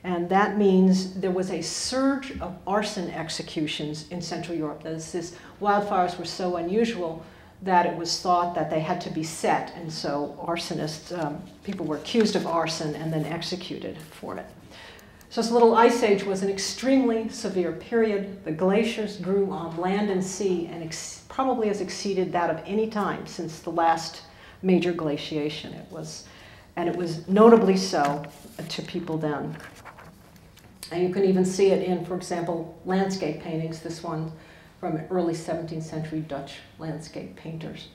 Speaker 1: And that means there was a surge of arson executions in Central Europe. These wildfires were so unusual that it was thought that they had to be set. And so arsonists, people were accused of arson and then executed for it. So this little ice age was an extremely severe period. The glaciers grew on land and sea and probably has exceeded that of any time since the last major glaciation. And it was notably so to people then. And you can even see it in, for example, landscape paintings, this one from early 17th century Dutch landscape painters.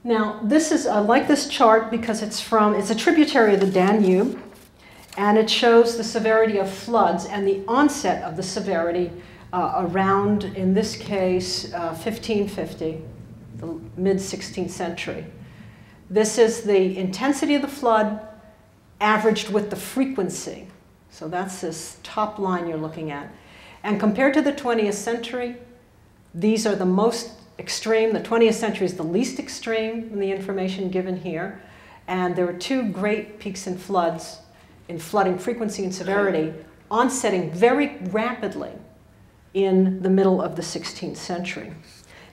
Speaker 1: Now, this is, I like this chart because it's a tributary of the Danube, and it shows the severity of floods and the onset of the severity around, in this case, 1550, the mid-16th century. This is the intensity of the flood averaged with the frequency. So that's this top line you're looking at. And compared to the 20th century, these are the most extreme. The 20th century is the least extreme in the information given here. And there were two great peaks in floods, in flooding frequency and severity, onsetting very rapidly in the middle of the 16th century.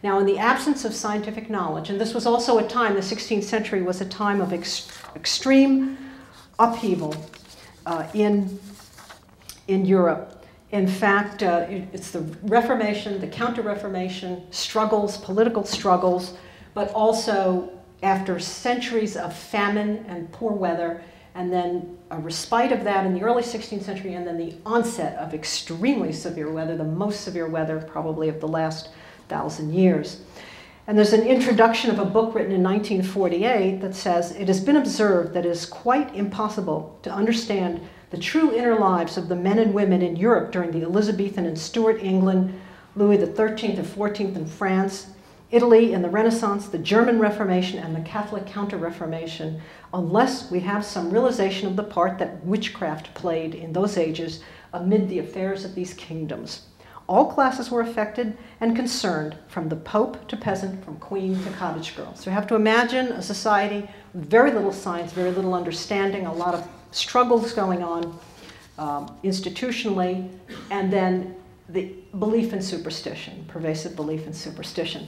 Speaker 1: Now, in the absence of scientific knowledge, and this was also a time, the 16th century was a time of extreme upheaval in Europe. In fact, it's the Reformation, the Counter-Reformation, struggles, political struggles, but also after centuries of famine and poor weather, and then a respite of that in the early 16th century, and then the onset of extremely severe weather, the most severe weather probably of the last 1,000 years. And there's an introduction of a book written in 1948 that says, "It has been observed that it is quite impossible to understand the true inner lives of the men and women in Europe during the Elizabethan and Stuart England, Louis XIII and XIV in France, Italy in the Renaissance, the German Reformation, and the Catholic Counter-Reformation, unless we have some realization of the part that witchcraft played in those ages amid the affairs of these kingdoms. All classes were affected and concerned, from the Pope to peasant, from queen to cottage girl." So you have to imagine a society with very little science, very little understanding, a lot of struggles going on institutionally, and then the belief in superstition, pervasive belief in superstition.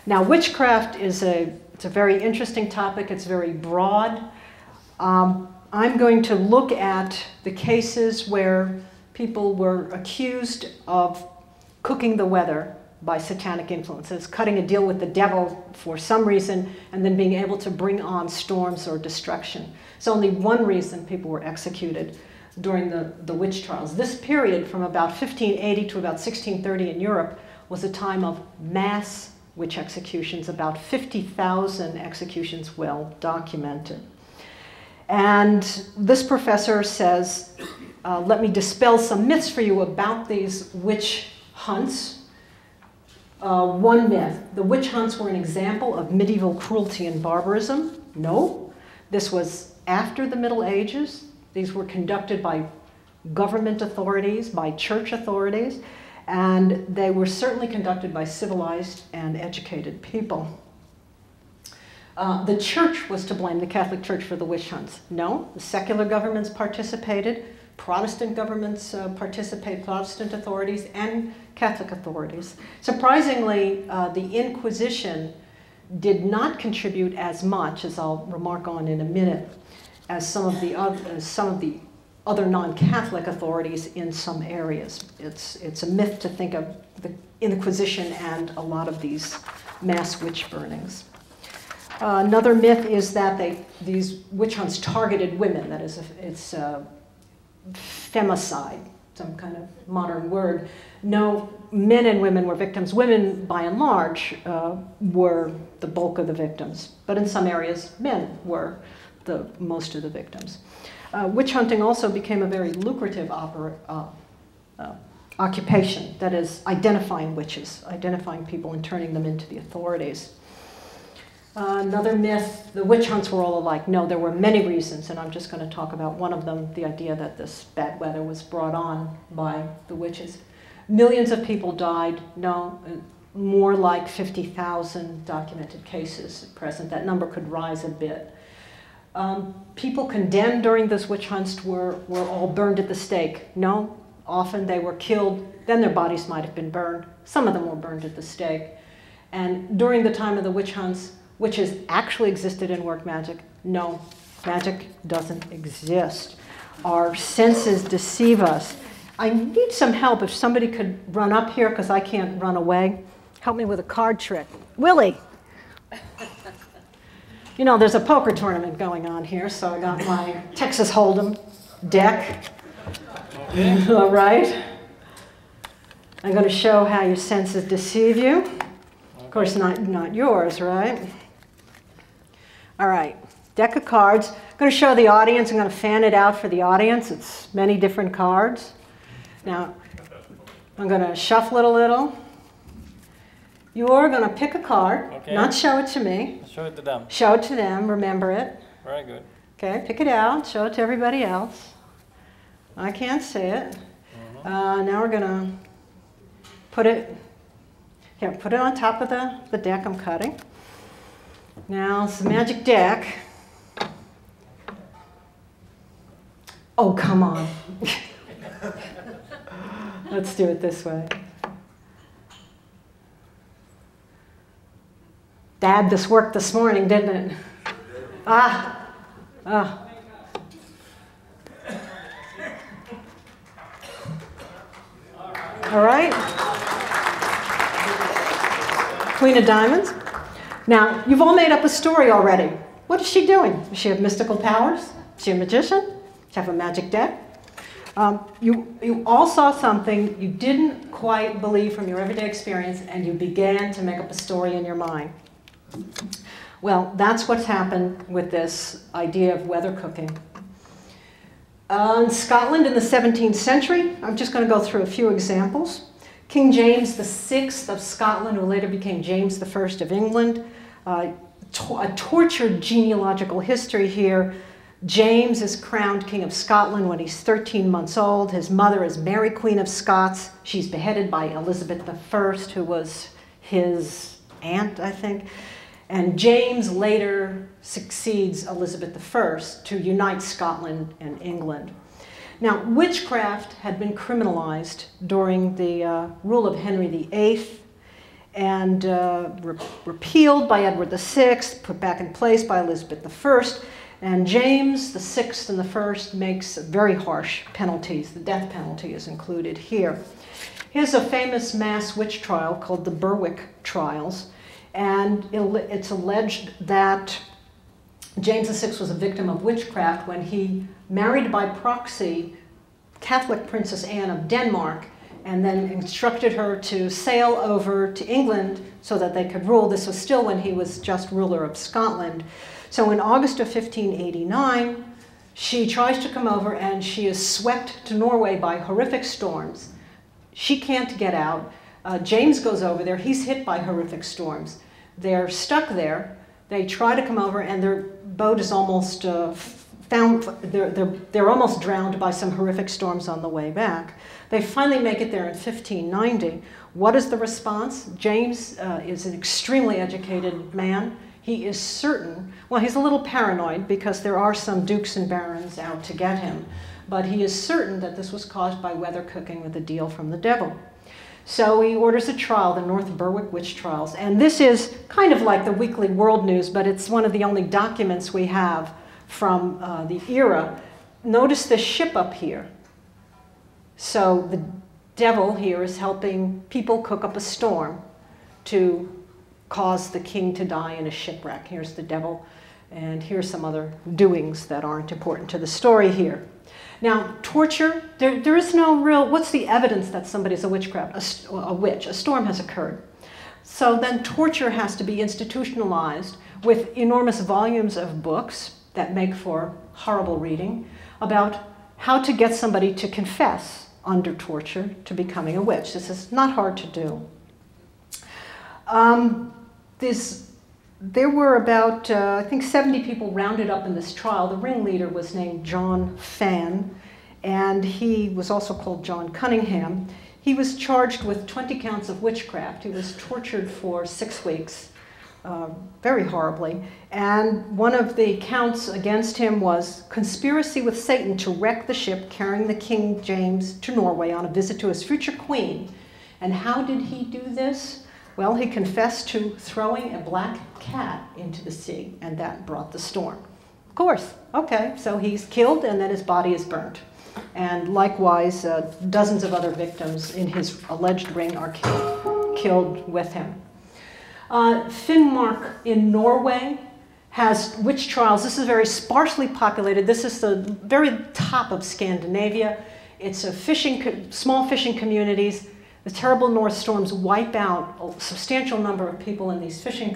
Speaker 1: Now, witchcraft it's a very interesting topic. It's very broad. I'm going to look at the cases where people were accused of cooking the weather by satanic influences, cutting a deal with the devil for some reason, and then being able to bring on storms or destruction. It's only one reason people were executed during the witch trials. This period from about 1580 to about 1630 in Europe was a time of mass witch executions, about 50,000 executions well documented. And this professor says, let me dispel some myths for you about these witch hunts. One myth, the witch hunts were an example of medieval cruelty and barbarism. No, this was after the Middle Ages. These were conducted by government authorities, by church authorities, and they were certainly conducted by civilized and educated people. The church was to blame, the Catholic Church, for the witch hunts. No, the secular governments participated, Protestant governments participated, Protestant authorities and Catholic authorities. Surprisingly, the Inquisition did not contribute as much, as I'll remark on in a minute, as some of the other non-Catholic authorities in some areas. It's a myth to think of the Inquisition and a lot of these mass witch burnings. Another myth is that these witch hunts targeted women. That is, it's femicide, some kind of modern word. No, men and women were victims. Women, by and large, were the bulk of the victims. But in some areas, men were most of the victims. Witch hunting also became a very lucrative occupation. That is, identifying witches, identifying people and turning them into the authorities. Another myth, the witch hunts were all alike. No, there were many reasons, and I'm just going to talk about one of them, the idea that this bad weather was brought on by the witches. Millions of people died. No, more like 50,000 documented cases at present. That number could rise a bit. People condemned during those witch hunts were all burned at the stake. No, often they were killed, then their bodies might have been burned. Some of them were burned at the stake. And during the time of the witch hunts, witches actually existed in work magic? No, magic doesn't exist. Our senses deceive us. I need some help if somebody could run up here because I can't run away. Help me with a card trick. Willie! You know, there's a poker tournament going on here, so I got my Texas Hold'em deck. Okay. All right. I'm going to show how your senses deceive you. Okay. Of course, not yours, right? All right, deck of cards. I'm going to show the audience. I'm going to fan it out for the audience. It's many different cards. Now, I'm going to shuffle it a little. You're going to pick a card, okay. Not show it to me.
Speaker 2: Show it to them.
Speaker 1: Show it to them, remember it.
Speaker 2: Very good.
Speaker 1: Okay, pick it out, show it to everybody else. I can't see it. Now we're going to put it on top of the deck I'm cutting. Now, it's the magic deck. Oh, come on. Let's do it this way. Dad, this worked this morning, didn't it? Ah. All right. Queen of Diamonds. Now, you've all made up a story already. What is she doing? Does she have mystical powers? Is she a magician? Does she have a magic deck? You all saw something you didn't quite believe from your everyday experience, and you began to make up a story in your mind. Well, that's what's happened with this idea of weather cooking. In Scotland in the 17th century, I'm just going to go through a few examples. King James VI of Scotland, who later became James I of England, a tortured genealogical history here. James is crowned King of Scotland when he's 13 months old. His mother is Mary, Queen of Scots. She's beheaded by Elizabeth I, who was his aunt, I think. And James later succeeds Elizabeth I to unite Scotland and England. Now, witchcraft had been criminalized during the rule of Henry VIII and repealed by Edward VI, put back in place by Elizabeth I. And James VI and I makes very harsh penalties. The death penalty is included here. Here's a famous mass witch trial called the Berwick Trials. And it's alleged that James VI was a victim of witchcraft when he married by proxy Catholic Princess Anne of Denmark and then instructed her to sail over to England so that they could rule. This was still when he was just ruler of Scotland. So in August of 1589, she tries to come over and she is swept to Norway by horrific storms. She can't get out. James goes over there. He's hit by horrific storms. They're stuck there. They try to come over and their boat is almost they're almost drowned by some horrific storms on the way back. They finally make it there in 1590. What is the response? James is an extremely educated man. He is certain, well, he's a little paranoid because there are some dukes and barons out to get him, but he is certain that this was caused by weather cooking with a deal from the devil. So he orders a trial, the North Berwick Witch Trials, and this is kind of like the Weekly World News, but it's one of the only documents we have from the era. Notice the ship up here. So the devil here is helping people cook up a storm to caused the king to die in a shipwreck. Here's the devil, and here's some other doings that aren't important to the story here. Now, torture, there is no real, what's the evidence that somebody's a witch? A storm has occurred. So then torture has to be institutionalized with enormous volumes of books that make for horrible reading about how to get somebody to confess under torture to becoming a witch. This is not hard to do. There were about, I think, 70 people rounded up in this trial. The ringleader was named John Fan, and he was also called John Cunningham. He was charged with 20 counts of witchcraft. He was tortured for 6 weeks, very horribly. And one of the counts against him was conspiracy with Satan to wreck the ship carrying the King James to Norway on a visit to his future queen. And how did he do this? Well, he confessed to throwing a black cat into the sea, and that brought the storm. Of course, okay, so he's killed and then his body is burnt. And likewise, dozens of other victims in his alleged ring are killed with him. Finnmark in Norway has witch trials. This is very sparsely populated. This is the very top of Scandinavia. It's small fishing communities. The terrible North storms wipe out a substantial number of people in these fishing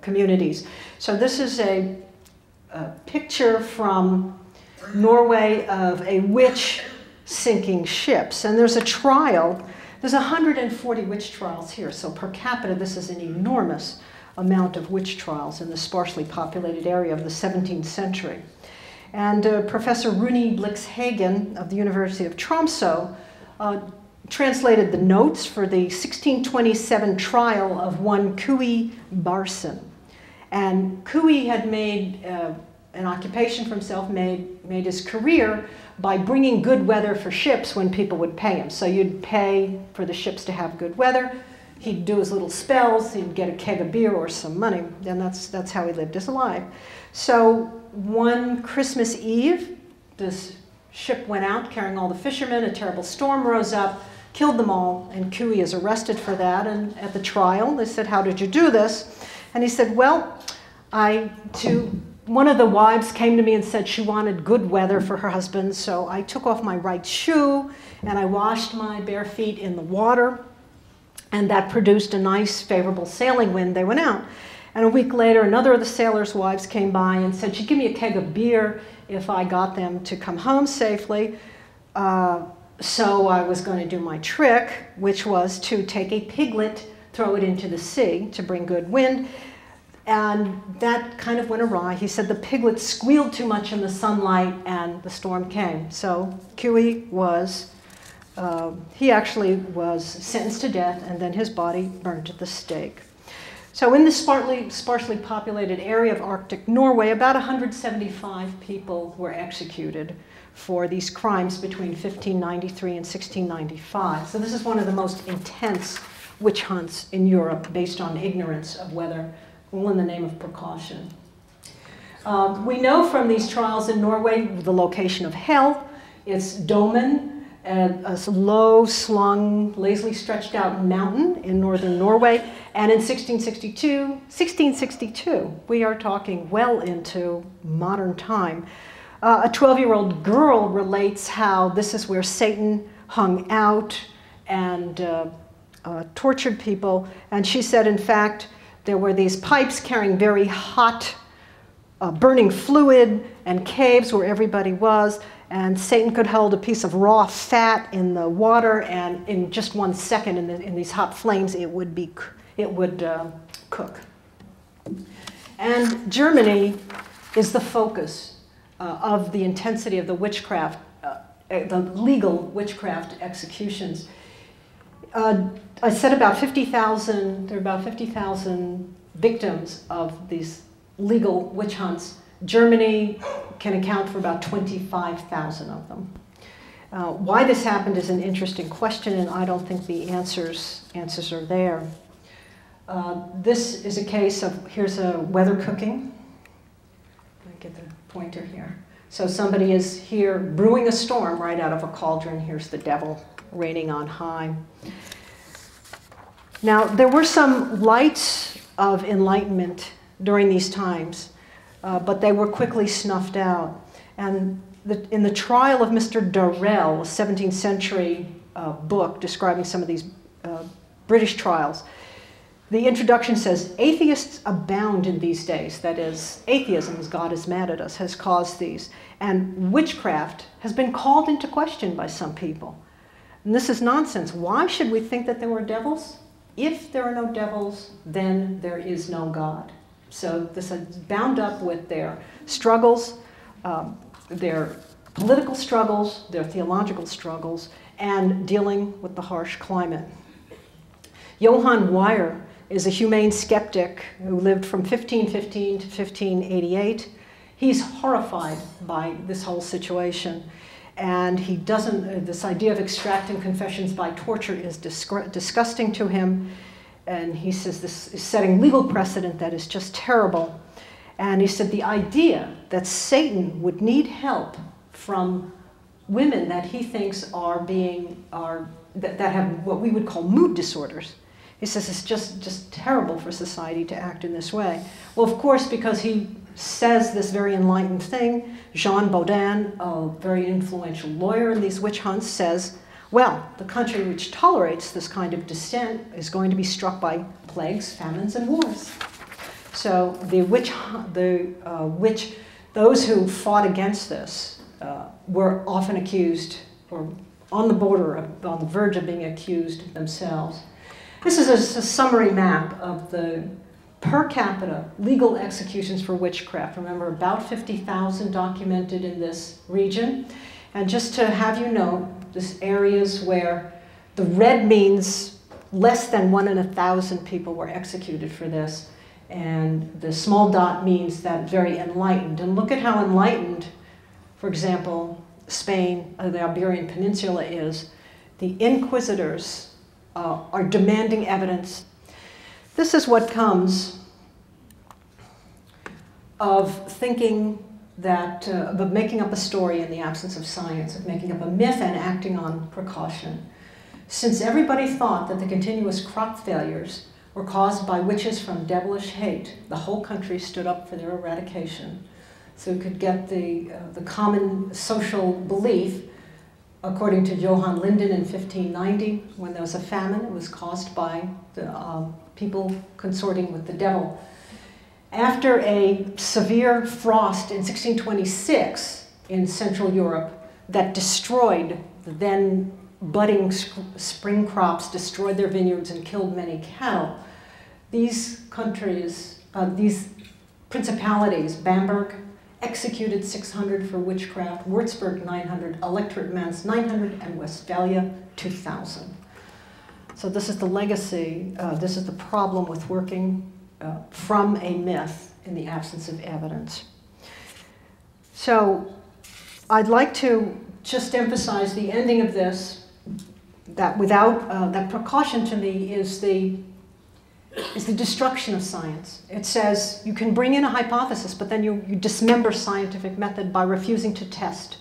Speaker 1: communities. So this is a picture from Norway of a witch sinking ships. And there's a trial. There's 140 witch trials here. So per capita, this is an enormous amount of witch trials in the sparsely populated area of the 17th century. And Professor Rune Blixhagen of the University of Tromsø translated the notes for the 1627 trial of one Kui Barson. And Kui had made an occupation for himself, made his career by bringing good weather for ships when people would pay him. So you'd pay for the ships to have good weather. He'd do his little spells, he'd get a keg of beer or some money, and that's how he lived his life. So one Christmas Eve, this ship went out carrying all the fishermen, a terrible storm rose up, killed them all, and Kui is arrested for that. And at the trial, they said, "How did you do this?" And he said, "Well, one of the wives came to me and said she wanted good weather for her husband, so I took off my right shoe and I washed my bare feet in the water, and that produced a nice, favorable sailing wind. They went out. And a week later, another of the sailors' wives came by and said she'd give me a keg of beer if I got them to come home safely. So I was going to do my trick, which was to take a piglet, throw it into the sea to bring good wind. And that kind of went awry. He said the piglet squealed too much in the sunlight and the storm came. So Kui was, he actually was sentenced to death, and then his body burned at the stake. So in this sparsely populated area of Arctic Norway, about 175 people were executed for these crimes between 1593 and 1695. So this is one of the most intense witch hunts in Europe based on ignorance of weather, all in the name of precaution. We know from these trials in Norway the location of hell. It's Domen, a low-slung, lazily stretched out mountain in northern Norway. And in 1662, we are talking well into modern time, a 12-year-old girl relates how this is where Satan hung out and tortured people. And she said, in fact, there were these pipes carrying very hot, burning fluid and caves where everybody was. And Satan could hold a piece of raw fat in the water, and in just 1 second in these hot flames, it would cook. And Germany is the focus of the intensity of the witchcraft, the legal witchcraft executions. I said about 50,000, there are about 50,000 victims of these legal witch hunts. Germany can account for about 25,000 of them. Why this happened is an interesting question, and I don't think the answers are there. This is a case of, here's a weather cooking. Let me get the pointer here. So somebody is here brewing a storm right out of a cauldron. Here's the devil raining on high. Now, there were some lights of enlightenment during these times, but they were quickly snuffed out. And in the trial of Mr. Darrell, a 17th century book describing some of these British trials, the introduction says, atheists abound in these days. That is, atheism, as God is mad at us, has caused these. And witchcraft has been called into question by some people. And this is nonsense. Why should we think that there were devils? If there are no devils, then there is no God. So this is bound up with their struggles, their political struggles, their theological struggles, and dealing with the harsh climate. Johann Weyer is a humane skeptic who lived from 1515 to 1588. He's horrified by this whole situation. And he doesn't, this idea of extracting confessions by torture is disgusting to him. And he says this is setting legal precedent that is just terrible. And he said the idea that Satan would need help from women that he thinks that have what we would call mood disorders. He says it's just terrible for society to act in this way. Well, of course, because he says this very enlightened thing, Jean Baudin, a very influential lawyer in these witch hunts, says, well, the country which tolerates this kind of dissent is going to be struck by plagues, famines, and wars. So those who fought against this were often accused, or on the verge of being accused themselves. This is a summary map of the per capita legal executions for witchcraft. Remember, about 50,000 documented in this region. And just to have you know, this areas where the red means less than 1 in 1,000 people were executed for this. And the small dot means that very enlightened. And look at how enlightened, for example, Spain, the Iberian Peninsula is. The inquisitors are demanding evidence. This is what comes of thinking that, of making up a story in the absence of science, of making up a myth and acting on precaution. Since everybody thought that the continuous crop failures were caused by witches from devilish hate, the whole country stood up for their eradication. So we could get the common social belief. According to Johann Linden in 1590, when there was a famine, it was caused by the people consorting with the devil. After a severe frost in 1626 in Central Europe that destroyed the then budding spring crops, destroyed their vineyards, and killed many cattle, these countries, these principalities, Bamberg, executed 600 for witchcraft, Würzburg 900, Electorate Mainz 900, and Westphalia 2,000. So this is the legacy, this is the problem with working from a myth in the absence of evidence. So I'd like to just emphasize the ending of this, that without, that precaution to me is the destruction of science. It says you can bring in a hypothesis, but then you dismember scientific method by refusing to test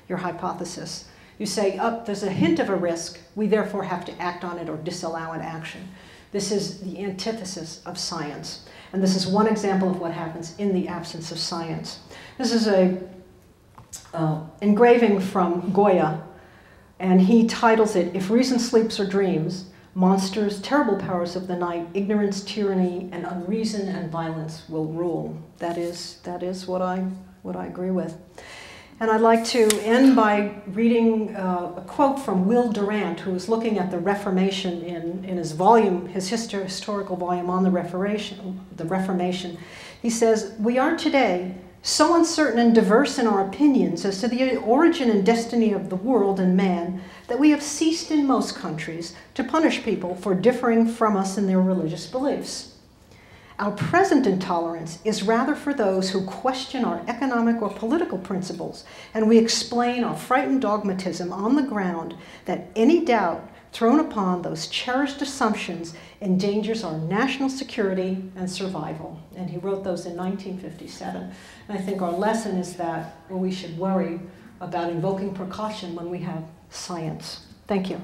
Speaker 1: your hypothesis. You say, oh, there's a hint of a risk, we therefore have to act on it or disallow an action. This is the antithesis of science. And this is one example of what happens in the absence of science. This is an engraving from Goya, and he titles it, "If Reason Sleeps or Dreams, Monsters, terrible powers of the night, ignorance, tyranny, and unreason and violence will rule." That is what I agree with. And I'd like to end by reading a quote from Will Durant, who was looking at the Reformation in his volume, his historical volume on the Reformation. He says, "We are today so uncertain and diverse in our opinions as to the origin and destiny of the world and man that we have ceased in most countries to punish people for differing from us in their religious beliefs. Our present intolerance is rather for those who question our economic or political principles, and we explain our frightened dogmatism on the ground that any doubt thrown upon those cherished assumptions endangers our national security and survival." And he wrote those in 1957. And I think our lesson is that we should worry about invoking precaution when we have science. Thank you.